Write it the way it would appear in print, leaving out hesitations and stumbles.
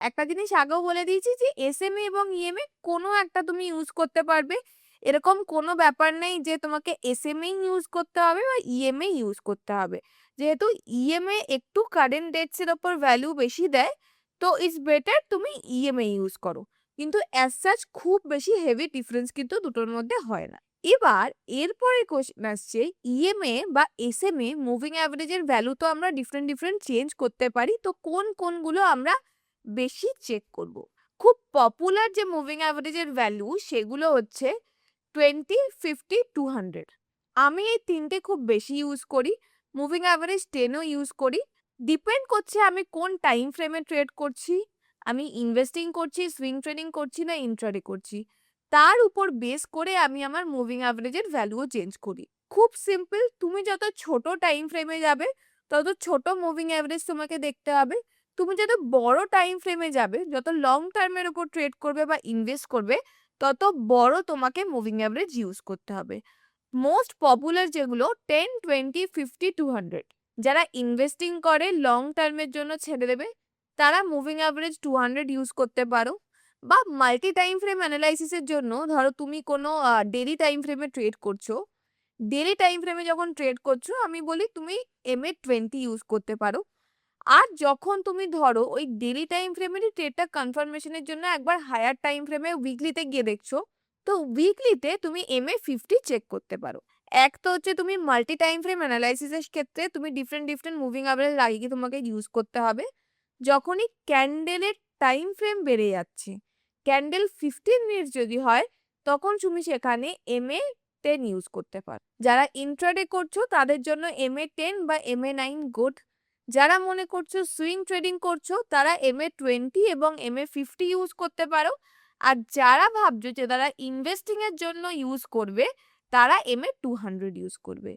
একটা জিনিস আগেও বলে দিয়েছি যে এসএমএ এবং ইএমএ কোনো একটা তুমি ইউজ করতে পারবে। এরকম কোনো ব্যাপার নেই যে তোমাকে এসএমএই ইউজ করতে হবে বা ইএমএ ইউজ করতে হবে। যেহেতু ইএমএ একটু কারেন্ট ডেটস এর উপর ভ্যালু বেশি দেয়, তো ইটস বেটার তুমি ইএমএ ইউজ করো। কিন্তু অ্যাজ সাচ খুব বেশি হেভি ডিফারেন্স কিন্তু দুটোর মধ্যে হয় না। এবার এরপরে কোয়েশ্চেন আসছে ইএমএ বা এসএমএ মুভিং অ্যাভারেজের ভ্যালু তো আমরা ডিফারেন্ট চেঞ্জ করতে পারি। তো কোনগুলো আমরা বেশি চেক করব? খুব পপুলার যে মুভিং অ্যাভারেজের ভ্যালু সেগুলো হচ্ছে 20, 50, 200। আমি এই ৩ টে খুব বেশি ইউজ করি। মুভিং অ্যাভারেজ 10 ও ইউজ করি। ডিপেন্ড করছে আমি কোন টাইম ফ্রেমে ট্রেড করছি। আমি ইনভেস্টিং করছি, সুইং ট্রেডিং করছি না ইন্ট্রাডে করছি। তার উপর বেস করে আমি আমার মুভিং অ্যাভারেজের ভ্যালুও চেঞ্জ করি। খুব সিম্পল, তুমি যত ছোট টাইম ফ্রেমে যাবে তত ছোট মুভিং অ্যাভারেজ তোমাকে দেখতে হবে। তুমি যত বড় টাইম ফ্রেমে যাবে, যত লং টার্মের উপর ট্রেড করবে বা ইনভেস্ট করবে, তত বড় তোমাকে মুভিং অ্যাভারেজ ইউজ করতে হবে। মোস্ট পপুলার যেগুলো 10, 20, 50, 200। যারা ইনভেস্টিং করে লং টার্মের জন্য ছেড়ে দেবে, তারা মুভিং অ্যাভারেজ 200 ইউজ করতে পারো। বা মাল্টি টাইম ফ্রেম অ্যানালাইসিসের জন্য ধরো তুমি কোনো ডেইলি টাইম ফ্রেমে ট্রেড করছো। ডেইলি টাইম ফ্রেমে যখন ট্রেড করছো আমি বলি তুমি MA20 ইউজ করতে পারো। আর যখন তুমি ধরো ওই ডেইলি টাইম ফ্রেমেরই ট্রেডটা কনফার্মেশনের জন্য একবার হায়ার টাইম ফ্রেমে উইকলিতে গিয়ে দেখছো, তো উইকলিতে তুমি MA50 চেক করতে পারো। এক তো হচ্ছে তুমি মাল্টি টাইম ফ্রেম অ্যানালাইসিসের ক্ষেত্রে তুমি ডিফারেন্ট মুভিং অ্যাভারেজ আগে তোমাকে ইউজ করতে হবে। যখনই ক্যান্ডেলের টাইম ফ্রেম বেড়ে যাচ্ছে, ক্যান্ডেল 15 মিনিটস যদি হয়, তখন তুমি সেখানে MA10 ইউজ করতে পারো। যারা ইন্ট্রাডে করছো তাদের জন্য MA10 বা MA9 গুড। যারা মনে করছো সুইং ট্রেডিং করছো তারা MA20 এবং MA50 ইউজ করতে পারো। আর যারা ভাবছো যে তারা ইনভেস্টিং এর জন্য ইউজ করবে, তারা MA200 ইউজ করবে।